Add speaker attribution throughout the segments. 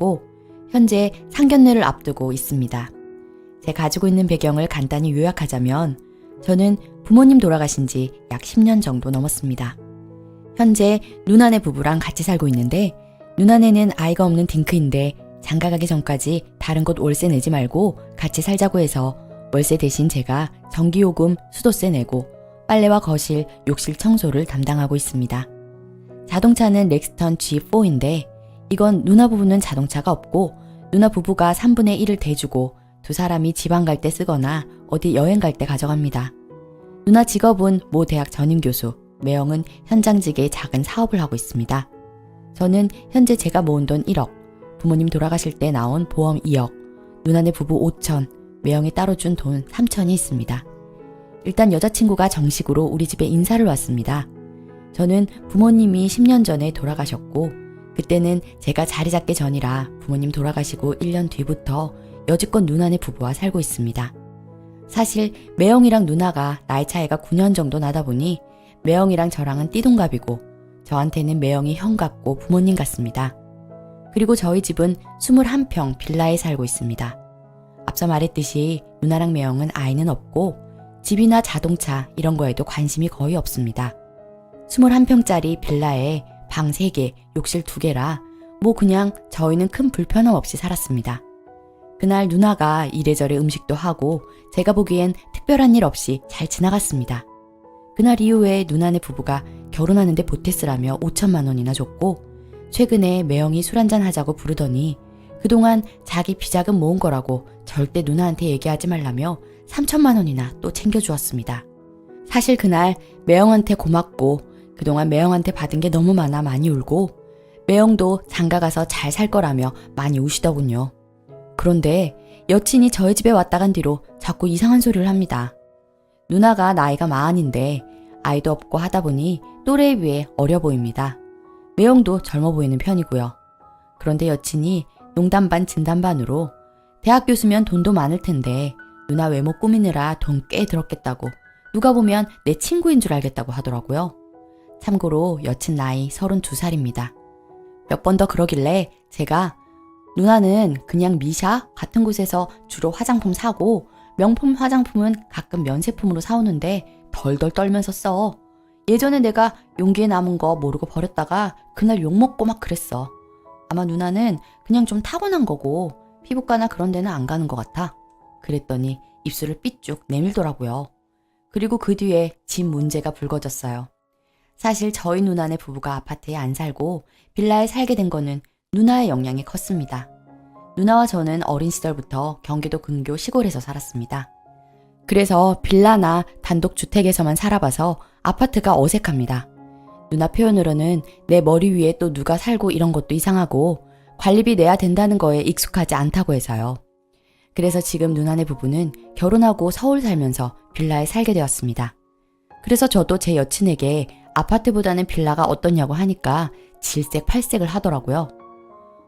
Speaker 1: 돌아가셨고 현재 상견례를 앞두고 있습니다. 제 가지고 있는 배경을 간단히 요약하자면 저는 부모님 돌아가신 지 약 10년 정도 넘었습니다. 현재 누나네 부부랑 같이 살고 있는데 누나네는 아이가 없는 딩크인데 장가가기 전까지 다른 곳 월세 내지 말고 같이 살자고 해서 월세 대신 제가 전기요금, 수도세 내고 빨래와 거실, 욕실 청소를 담당하고 있습니다. 자동차는 렉스턴 G4인데 이건 누나 부부는 자동차가 없고 누나 부부가 3분의 1을 대주고 두 사람이 지방 갈 때 쓰거나 어디 여행 갈 때 가져갑니다. 누나 직업은 모 대학 전임교수, 매형은 현장직의 작은 사업을 하고 있습니다. 저는 현재 제가 모은 돈 1억, 부모님 돌아가실 때 나온 보험 2억, 누나네 부부 5천, 매형이 따로 준 돈 3천이 있습니다. 일단 여자친구가 정식으로 우리 집에 인사를 왔습니다. 저는 부모님이 10년 전에 돌아가셨고 그때는 제가 자리 잡기 전이라 부모님 돌아가시고 1년 뒤부터 여지껏 누나네 부부와 살고 있습니다. 사실 매형이랑 누나가 나이 차이가 9년 정도 나다 보니 매형이랑 저랑은 띠동갑이고 저한테는 매형이 형 같고 부모님 같습니다. 그리고 저희 집은 21평 빌라에 살고 있습니다. 앞서 말했듯이 누나랑 매형은 아이는 없고 집이나 자동차 이런 거에도 관심이 거의 없습니다. 21평짜리 빌라에 방 3개, 욕실 2개라 뭐 그냥 저희는 큰 불편함 없이 살았습니다. 그날 누나가 이래저래 음식도 하고 제가 보기엔 특별한 일 없이 잘 지나갔습니다. 그날 이후에 누나네 부부가 결혼하는데 보태쓰라며 5천만 원이나 줬고 최근에 매형이 술 한잔 하자고 부르더니 그동안 자기 비자금 모은 거라고 절대 누나한테 얘기하지 말라며 3천만 원이나 또 챙겨주었습니다. 사실 그날 매형한테 고맙고 그동안 매형한테 받은 게 너무 많아 많이 울고 매형도 장가가서 잘 살 거라며 많이 우시더군요. 그런데 여친이 저희 집에 왔다 간 뒤로 자꾸 이상한 소리를 합니다. 누나가 나이가 40인데 아이도 없고 하다 보니 또래에 비해 어려 보입니다. 매형도 젊어 보이는 편이고요. 그런데 여친이 농담 반 진담 반으로 대학 교수면 돈도 많을 텐데 누나 외모 꾸미느라 돈 꽤 들었겠다고 누가 보면 내 친구인 줄 알겠다고 하더라고요. 참고로 여친 나이 32살입니다. 몇 번 더 그러길래 제가 누나는 그냥 미샤 같은 곳에서 주로 화장품 사고 명품 화장품은 가끔 면세품으로 사오는데 덜덜 떨면서 써. 예전에 내가 용기에 남은 거 모르고 버렸다가 그날 욕먹고 막 그랬어. 아마 누나는 그냥 좀 타고난 거고 피부과나 그런 데는 안 가는 것 같아. 그랬더니 입술을 삐쭉 내밀더라고요. 그리고 그 뒤에 집 문제가 불거졌어요. 사실 저희 누나네 부부가 아파트에 안 살고 빌라에 살게 된 거는 누나의 영향이 컸습니다. 누나와 저는 어린 시절부터 경기도 근교 시골에서 살았습니다. 그래서 빌라나 단독주택에서만 살아봐서 아파트가 어색합니다. 누나 표현으로는 내 머리 위에 또 누가 살고 이런 것도 이상하고 관리비 내야 된다는 거에 익숙하지 않다고 해서요. 그래서 지금 누나네 부부는 결혼하고 서울 살면서 빌라에 살게 되었습니다. 그래서 저도 제 여친에게 아파트보다는 빌라가 어떠냐고 하니까 질색팔색을 하더라고요.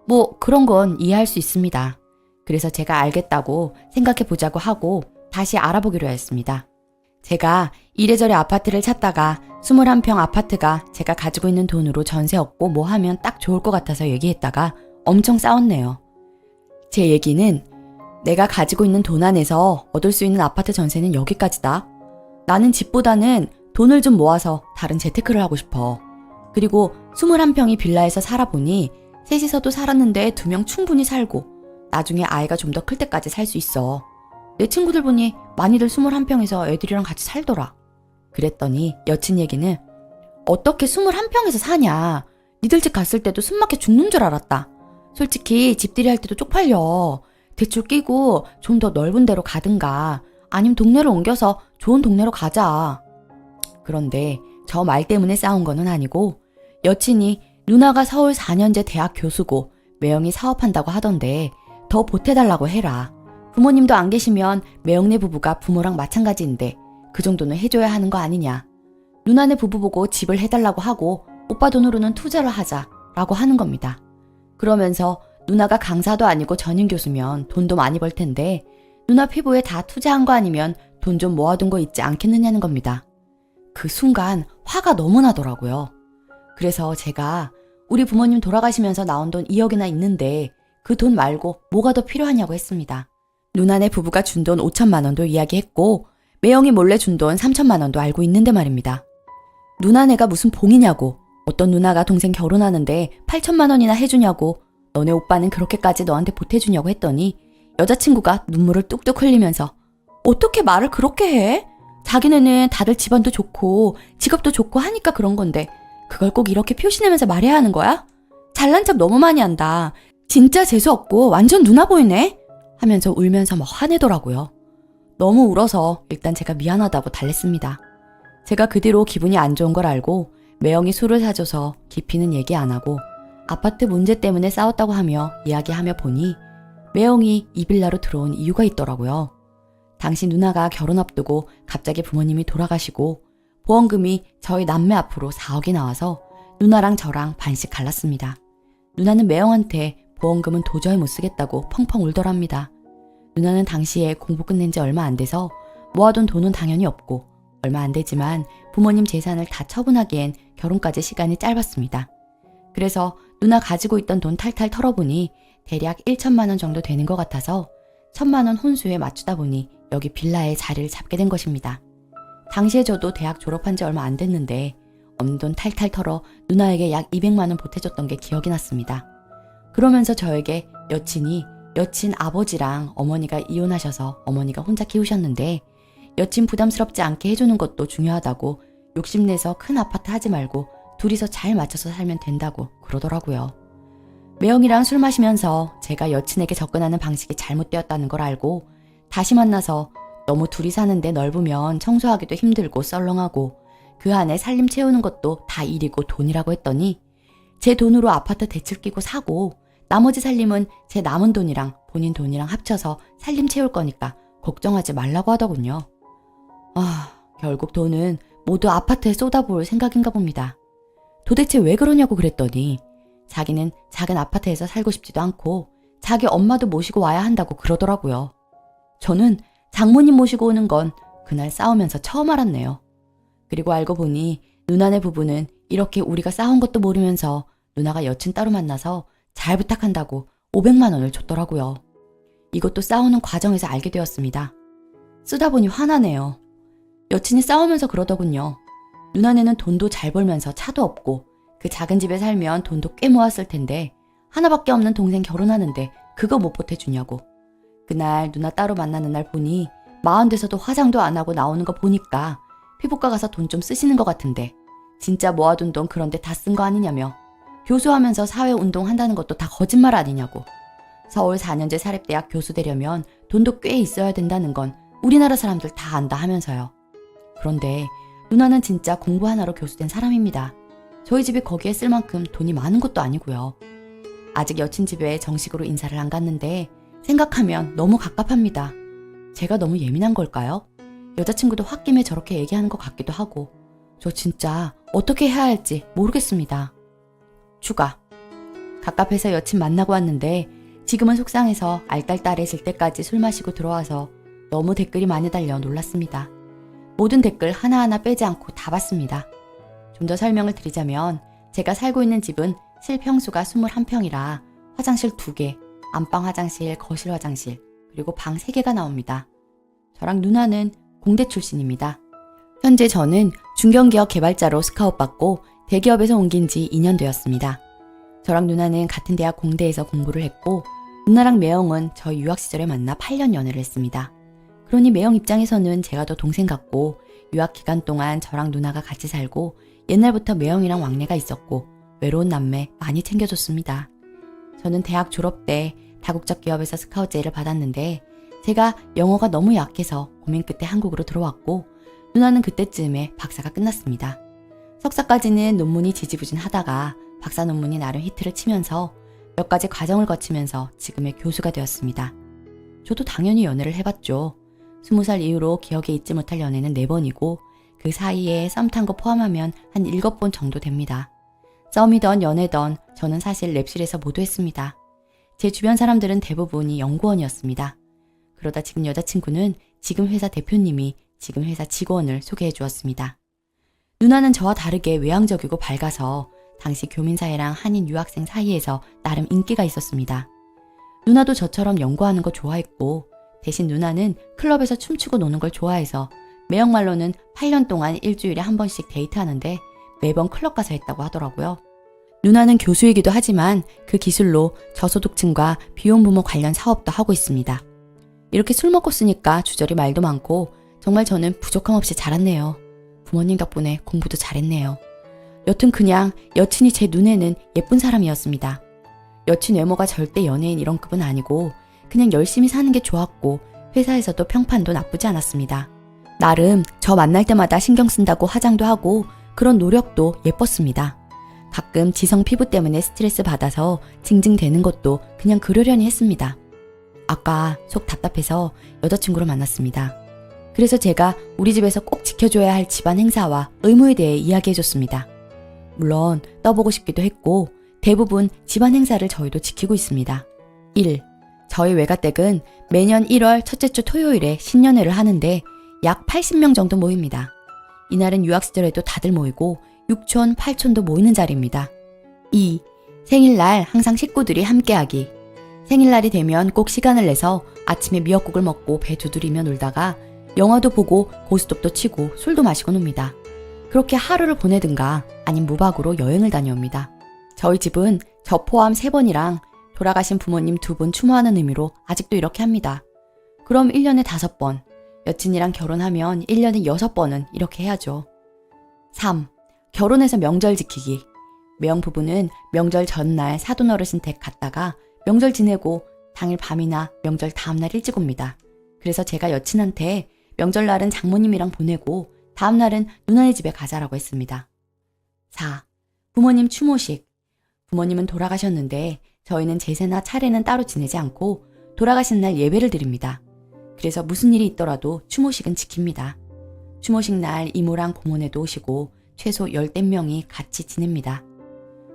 Speaker 1: 뭐 그런 건 이해할 수 있습니다. 그래서 제가 알겠다고 생각해보자고 하고 다시 알아보기로 했습니다. 제가 이래저래 아파트를 찾다가 21평 아파트가 제가 가지고 있는 돈으로 전세 얻고 뭐 하면 딱 좋을 것 같아서 얘기했다가 엄청 싸웠네요. 제 얘기는 내가 가지고 있는 돈 안에서 얻을 수 있는 아파트 전세는 여기까지다. 나는 집보다는 돈을 좀 모아서 다른 재테크를 하고 싶어. 그리고 21평이 빌라에서 살아보니 셋이서도 살았는데 2명 충분히 살고 나중에 아이가 좀 더 클 때까지 살 수 있어. 내 친구들 보니 많이들 21평에서 애들이랑 같이 살더라. 그랬더니 여친 얘기는 어떻게 21평에서 사냐. 니들 집 갔을 때도 숨막혀 죽는 줄 알았다. 솔직히 집들이 할 때도 쪽팔려. 대출 끼고 좀 더 넓은 데로 가든가 아니면 동네를 옮겨서 좋은 동네로 가자. 그런데 저 말 때문에 싸운 거는 아니고 여친이 누나가 서울 4년제 대학 교수고 매형이 사업한다고 하던데 더 보태달라고 해라. 부모님도 안 계시면 매형네 부부가 부모랑 마찬가지인데 그 정도는 해줘야 하는 거 아니냐. 누나네 부부 보고 집을 해달라고 하고 오빠 돈으로는 투자를 하자라고 하는 겁니다. 그러면서 누나가 강사도 아니고 전임 교수면 돈도 많이 벌 텐데 누나 피부에 다 투자한 거 아니면 돈 좀 모아둔 거 있지 않겠느냐는 겁니다. 그 순간 화가 너무 나더라고요. 그래서 제가 우리 부모님 돌아가시면서 나온 돈 2억이나 있는데 그 돈 말고 뭐가 더 필요하냐고 했습니다. 누나네 부부가 준 돈 5천만 원도 이야기했고 매형이 몰래 준 돈 3천만 원도 알고 있는데 말입니다. 누나네가 무슨 봉이냐고, 어떤 누나가 동생 결혼하는데 8천만 원이나 해주냐고, 너네 오빠는 그렇게까지 너한테 보태주냐고 했더니 여자친구가 눈물을 뚝뚝 흘리면서 어떻게 말을 그렇게 해? 자기네는 다들 집안도 좋고 직업도 좋고 하니까 그런 건데 그걸 꼭 이렇게 표시내면서 말해야 하는 거야? 잘난 척 너무 많이 한다. 진짜 재수없고 완전 누나 보이네? 하면서 울면서 막 화내더라고요. 너무 울어서 일단 제가 미안하다고 달랬습니다. 제가 그 뒤로 기분이 안 좋은 걸 알고 매형이 술을 사줘서 깊이는 얘기 안 하고 아파트 문제 때문에 싸웠다고 하며 이야기하며 보니 매형이 이 빌라로 들어온 이유가 있더라고요. 당시 누나가 결혼 앞두고 갑자기 부모님이 돌아가시고 보험금이 저희 남매 앞으로 4억이 나와서 누나랑 저랑 반씩 갈랐습니다. 누나는 매형한테 보험금은 도저히 못 쓰겠다고 펑펑 울더랍니다. 누나는 당시에 공부 끝낸 지 얼마 안 돼서 모아둔 돈은 당연히 없고 얼마 안 되지만 부모님 재산을 다 처분하기엔 결혼까지 시간이 짧았습니다. 그래서 누나 가지고 있던 돈 탈탈 털어보니 대략 1천만 원 정도 되는 것 같아서 1천만 원 혼수에 맞추다 보니 여기 빌라에 자리를 잡게 된 것입니다. 당시에 저도 대학 졸업한 지 얼마 안 됐는데 없는 돈 탈탈 털어 누나에게 약 200만 원 보태줬던 게 기억이 났습니다. 그러면서 저에게 여친 아버지랑 어머니가 이혼하셔서 어머니가 혼자 키우셨는데 여친 부담스럽지 않게 해주는 것도 중요하다고 욕심내서 큰 아파트 하지 말고 둘이서 잘 맞춰서 살면 된다고 그러더라고요. 매형이랑 술 마시면서 제가 여친에게 접근하는 방식이 잘못되었다는 걸 알고 다시 만나서 너무 둘이 사는데 넓으면 청소하기도 힘들고 썰렁하고 그 안에 살림 채우는 것도 다 일이고 돈이라고 했더니 제 돈으로 아파트 대출 끼고 사고 나머지 살림은 제 남은 돈이랑 본인 돈이랑 합쳐서 살림 채울 거니까 걱정하지 말라고 하더군요. 결국 돈은 모두 아파트에 쏟아부을 생각인가 봅니다. 도대체 왜 그러냐고 그랬더니 자기는 작은 아파트에서 살고 싶지도 않고 자기 엄마도 모시고 와야 한다고 그러더라고요. 저는 장모님 모시고 오는 건 그날 싸우면서 처음 알았네요. 그리고 알고 보니 누나네 부부는 이렇게 우리가 싸운 것도 모르면서 누나가 여친 따로 만나서 잘 부탁한다고 500만 원을 줬더라고요. 이것도 싸우는 과정에서 알게 되었습니다. 쓰다 보니 화나네요. 여친이 싸우면서 그러더군요. 누나네는 돈도 잘 벌면서 차도 없고 그 작은 집에 살면 돈도 꽤 모았을 텐데 하나밖에 없는 동생 결혼하는데 그거 못 보태주냐고. 그날 누나 따로 만나는 날 보니 마흔 돼서도 화장도 안 하고 나오는 거 보니까 피부과 가서 돈 좀 쓰시는 것 같은데 진짜 모아둔 돈 그런데 다 쓴 거 아니냐며. 교수하면서 사회운동 한다는 것도 다 거짓말 아니냐고. 서울 4년제 사립대학 교수 되려면 돈도 꽤 있어야 된다는 건 우리나라 사람들 다 안다 하면서요. 그런데 누나는 진짜 공부 하나로 교수된 사람입니다. 저희 집이 거기에 쓸 만큼 돈이 많은 것도 아니고요. 아직 여친 집에 정식으로 인사를 안 갔는데 생각하면 너무 갑갑합니다. 제가 너무 예민한 걸까요? 여자친구도 홧김에 저렇게 얘기하는 것 같기도 하고 저 진짜 어떻게 해야 할지 모르겠습니다. 추가. 갑갑해서 여친 만나고 왔는데 지금은 속상해서 알딸딸해질 때까지 술 마시고 들어와서 너무 댓글이 많이 달려 놀랐습니다. 모든 댓글 하나하나 빼지 않고 다 봤습니다. 좀 더 설명을 드리자면 제가 살고 있는 집은 실평수가 21평이라 화장실 2개, 안방 화장실, 거실 화장실, 그리고 방 3개가 나옵니다. 저랑 누나는 공대 출신입니다. 현재 저는 중견기업 개발자로 스카웃 받고 대기업에서 옮긴 지 2년 되었습니다. 저랑 누나는 같은 대학 공대에서 공부를 했고 누나랑 매형은 저희 유학 시절에 만나 8년 연애를 했습니다. 그러니 매형 입장에서는 제가 더 동생 같고 유학 기간 동안 저랑 누나가 같이 살고 옛날부터 매형이랑 왕래가 있었고 외로운 남매 많이 챙겨줬습니다. 저는 대학 졸업 때 다국적 기업에서 스카웃 제의를 받았는데 제가 영어가 너무 약해서 고민 끝에 한국으로 들어왔고 누나는 그때쯤에 박사가 끝났습니다. 석사까지는 논문이 지지부진하다가 박사 논문이 나름 히트를 치면서 몇 가지 과정을 거치면서 지금의 교수가 되었습니다. 저도 당연히 연애를 해봤죠. 20살 이후로 기억에 잊지 못할 연애는 4번이고 그 사이에 썸 탄 거 포함하면 한 7번 정도 됩니다. 썸이던 연애던 저는 사실 랩실에서 모두 했습니다. 제 주변 사람들은 대부분이 연구원이었습니다. 그러다 지금 여자친구는 지금 회사 대표님이 지금 회사 직원을 소개해 주었습니다. 누나는 저와 다르게 외향적이고 밝아서 당시 교민사회랑 한인 유학생 사이에서 나름 인기가 있었습니다. 누나도 저처럼 연구하는 거 좋아했고 대신 누나는 클럽에서 춤추고 노는 걸 좋아해서 매형말로는 8년 동안 일주일에 한 번씩 데이트하는데 매번 클럽 가서 했다고 하더라고요. 누나는 교수이기도 하지만 그 기술로 저소득층과 비혼부모 관련 사업도 하고 있습니다. 이렇게 술 먹고 쓰니까 주저리 말도 많고 정말 저는 부족함 없이 자랐네요. 부모님 덕분에 공부도 잘했네요. 여튼 그냥 여친이 제 눈에는 예쁜 사람이었습니다. 여친 외모가 절대 연예인 이런 급은 아니고 그냥 열심히 사는 게 좋았고 회사에서도 평판도 나쁘지 않았습니다. 나름 저 만날 때마다 신경 쓴다고 화장도 하고 그런 노력도 예뻤습니다. 가끔 지성 피부 때문에 스트레스 받아서 징징대는 것도 그냥 그러려니 했습니다. 아까 속 답답해서 여자친구를 만났습니다. 그래서 제가 우리 집에서 꼭 지켜줘야 할 집안 행사와 의무에 대해 이야기해줬습니다. 물론 떠보고 싶기도 했고 대부분 집안 행사를 저희도 지키고 있습니다. 1. 저희 외가댁은 매년 1월 첫째 주 토요일에 신년회를 하는데 약 80명 정도 모입니다. 이날은 유학 시절에도 다들 모이고 6촌, 8촌도 모이는 자리입니다. 2. 생일날 항상 식구들이 함께하기. 생일날이 되면 꼭 시간을 내서 아침에 미역국을 먹고 배 두드리며 놀다가 영화도 보고 고스톱도 치고 술도 마시고 놉니다. 그렇게 하루를 보내든가 아님 무박으로 여행을 다녀옵니다. 저희 집은 저 포함 3번이랑 돌아가신 부모님 2분 추모하는 의미로 아직도 이렇게 합니다. 그럼 1년에 5번, 여친이랑 결혼하면 1년에 6번은 이렇게 해야죠. 3. 결혼해서 명절 지키기. 매형 부부는 명절 전날 사돈 어르신 댁 갔다가 명절 지내고 당일 밤이나 명절 다음날 일찍 옵니다. 그래서 제가 여친한테 명절날은 장모님이랑 보내고 다음날은 누나네 집에 가자라고 했습니다. 4. 부모님 추모식. 부모님은 돌아가셨는데 저희는 제사나 차례는 따로 지내지 않고 돌아가신 날 예배를 드립니다. 그래서 무슨 일이 있더라도 추모식은 지킵니다. 추모식 날 이모랑 고모네도 오시고 최소 10명이 같이 지냅니다.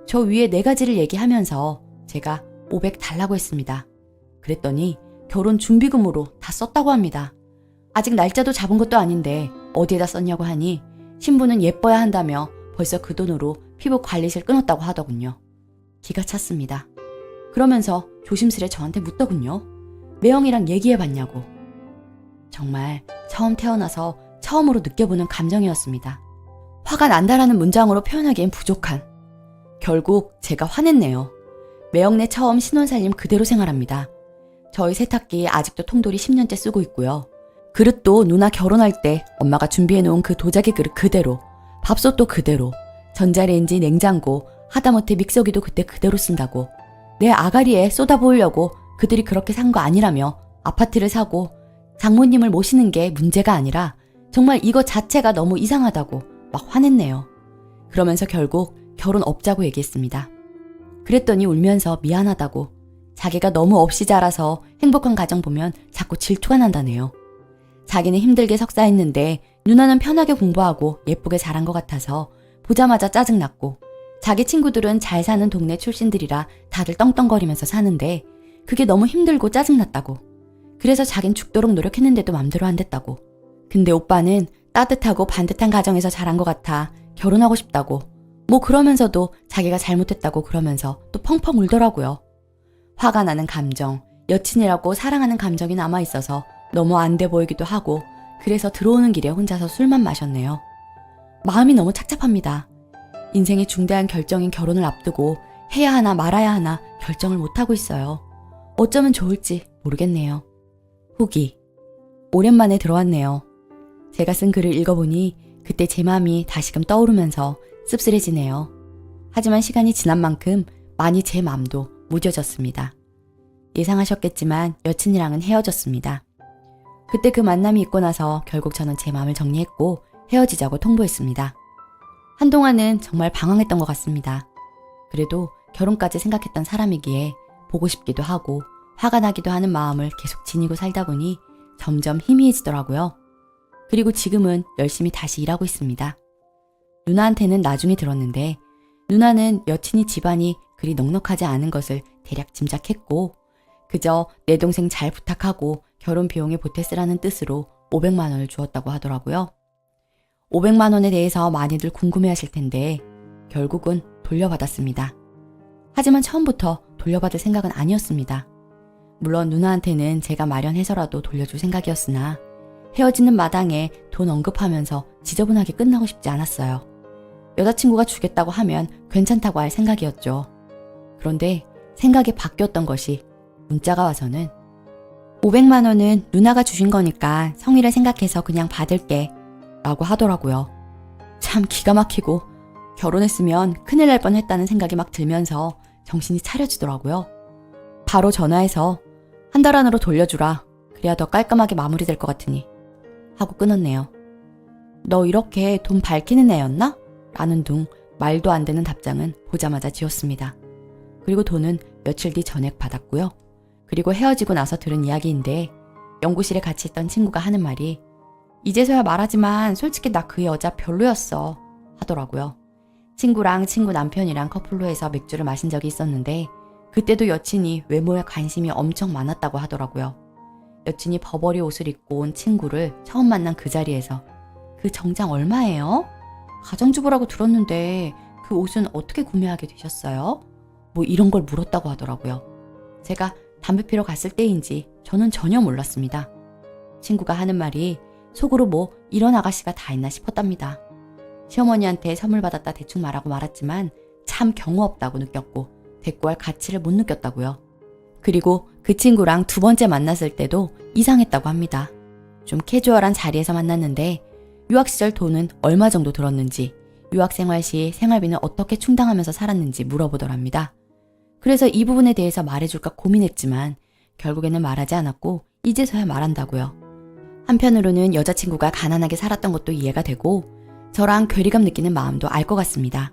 Speaker 1: 저 위에 4가지를 얘기하면서 제가 500 달라고 했습니다. 그랬더니 결혼 준비금으로 다 썼다고 합니다. 아직 날짜도 잡은 것도 아닌데 어디에다 썼냐고 하니 신부는 예뻐야 한다며 벌써 그 돈으로 피부 관리실 끊었다고 하더군요. 기가 찼습니다. 그러면서 조심스레 저한테 묻더군요. 매형이랑 얘기해봤냐고. 정말 처음 태어나서 처음으로 느껴보는 감정이었습니다. 화가 난다라는 문장으로 표현하기엔 부족한. 결국 제가 화냈네요. 매형네 처음 신혼살림 그대로 생활합니다. 저희 세탁기 아직도 통돌이 10년째 쓰고 있고요. 그릇도 누나 결혼할 때 엄마가 준비해놓은 그 도자기 그릇 그대로, 밥솥도 그대로, 전자레인지, 냉장고, 하다못해 믹서기도 그때 그대로 쓴다고. 내 아가리에 쏟아부으려고 그들이 그렇게 산 거 아니라며 아파트를 사고 장모님을 모시는 게 문제가 아니라 정말 이거 자체가 너무 이상하다고 막 화냈네요. 그러면서 결국 결혼 없자고 얘기했습니다. 그랬더니 울면서 미안하다고, 자기가 너무 없이 자라서 행복한 가정 보면 자꾸 질투가 난다네요. 자기는 힘들게 석사했는데 누나는 편하게 공부하고 예쁘게 자란 것 같아서 보자마자 짜증났고, 자기 친구들은 잘 사는 동네 출신들이라 다들 떵떵거리면서 사는데 그게 너무 힘들고 짜증났다고. 그래서 자긴 죽도록 노력했는데도 맘대로 안 됐다고. 근데 오빠는 따뜻하고 반듯한 가정에서 자란 것 같아 결혼하고 싶다고. 뭐 그러면서도 자기가 잘못했다고 그러면서 또 펑펑 울더라고요. 화가 나는 감정, 여친이라고 사랑하는 감정이 남아있어서 너무 안 돼 보이기도 하고 그래서 들어오는 길에 혼자서 술만 마셨네요. 마음이 너무 착잡합니다. 인생의 중대한 결정인 결혼을 앞두고 해야 하나 말아야 하나 결정을 못하고 있어요. 어쩌면 좋을지 모르겠네요. 후기. 오랜만에 들어왔네요. 제가 쓴 글을 읽어보니 그때 제 마음이 다시금 떠오르면서 씁쓸해지네요. 하지만 시간이 지난 만큼 많이 제 마음도 무뎌졌습니다. 예상하셨겠지만 여친이랑은 헤어졌습니다. 그때 그 만남이 있고 나서 결국 저는 제 마음을 정리했고 헤어지자고 통보했습니다. 한동안은 정말 방황했던 것 같습니다. 그래도 결혼까지 생각했던 사람이기에 보고 싶기도 하고 화가 나기도 하는 마음을 계속 지니고 살다 보니 점점 희미해지더라고요. 그리고 지금은 열심히 다시 일하고 있습니다. 누나한테는 나중에 들었는데 누나는 여친이 집안이 그리 넉넉하지 않은 것을 대략 짐작했고 그저 내 동생 잘 부탁하고 결혼 비용에 보태 쓰라는 뜻으로 500만 원을 주었다고 하더라고요. 500만 원에 대해서 많이들 궁금해하실 텐데 결국은 돌려받았습니다. 하지만 처음부터 돌려받을 생각은 아니었습니다. 물론 누나한테는 제가 마련해서라도 돌려줄 생각이었으나 헤어지는 마당에 돈 언급하면서 지저분하게 끝나고 싶지 않았어요. 여자친구가 주겠다고 하면 괜찮다고 할 생각이었죠. 그런데 생각이 바뀌었던 것이 문자가 와서는 500만 원은 누나가 주신 거니까 성의를 생각해서 그냥 받을게 라고 하더라고요. 참 기가 막히고 결혼했으면 큰일 날 뻔했다는 생각이 막 들면서 정신이 차려지더라고요. 바로 전화해서 한 달 안으로 돌려주라. 그래야 더 깔끔하게 마무리될 것 같으니 하고 끊었네요. 너 이렇게 돈 밝히는 애였나? 라는 둥 말도 안 되는 답장은 보자마자 지웠습니다. 그리고 돈은 며칠 뒤 전액 받았고요. 그리고 헤어지고 나서 들은 이야기인데 연구실에 같이 있던 친구가 하는 말이 이제서야 말하지만 솔직히 나 그 여자 별로였어 하더라고요. 친구랑 친구 남편이랑 커플로 해서 맥주를 마신 적이 있었는데 그때도 여친이 외모에 관심이 엄청 많았다고 하더라고요. 여친이 버버리 옷을 입고 온 친구를 처음 만난 그 자리에서 그 정장 얼마예요? 가정주부라고 들었는데 그 옷은 어떻게 구매하게 되셨어요? 뭐 이런 걸 물었다고 하더라고요. 제가 담배 피러 갔을 때인지 저는 전혀 몰랐습니다. 친구가 하는 말이 속으로 뭐 이런 아가씨가 다 있나 싶었답니다. 시어머니한테 선물 받았다 대충 말하고 말았지만 참 경우 없다고 느꼈고 대꾸할 가치를 못 느꼈다고요. 그리고 그 친구랑 두 번째 만났을 때도 이상했다고 합니다. 좀 캐주얼한 자리에서 만났는데 유학 시절 돈은 얼마 정도 들었는지, 유학 생활 시 생활비는 어떻게 충당하면서 살았는지 물어보더랍니다. 그래서 이 부분에 대해서 말해줄까 고민했지만 결국에는 말하지 않았고 이제서야 말한다고요. 한편으로는 여자친구가 가난하게 살았던 것도 이해가 되고 저랑 괴리감 느끼는 마음도 알 것 같습니다.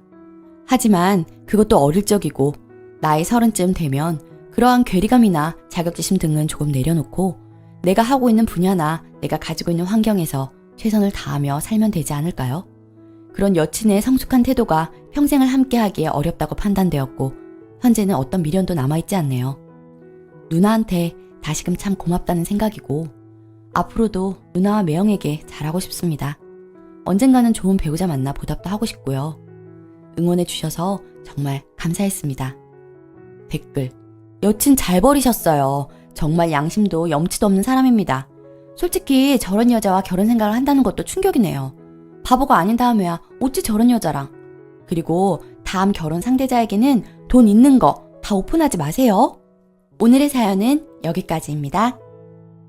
Speaker 1: 하지만 그것도 어릴 적이고 나이 30쯤 되면 그러한 괴리감이나 자격지심 등은 조금 내려놓고 내가 하고 있는 분야나 내가 가지고 있는 환경에서 최선을 다하며 살면 되지 않을까요? 그런 여친의 성숙한 태도가 평생을 함께하기에 어렵다고 판단되었고 현재는 어떤 미련도 남아있지 않네요. 누나한테 다시금 참 고맙다는 생각이고 앞으로도 누나와 매형에게 잘하고 싶습니다. 언젠가는 좋은 배우자 만나 보답도 하고 싶고요. 응원해 주셔서 정말 감사했습니다. 댓글: 여친 잘 버리셨어요. 정말 양심도 염치도 없는 사람입니다. 솔직히 저런 여자와 결혼 생각을 한다는 것도 충격이네요. 바보가 아닌 다음에야 어찌 저런 여자랑. 그리고 다음 결혼 상대자에게는 돈 있는 거 다 오픈하지 마세요. 오늘의 사연은 여기까지입니다.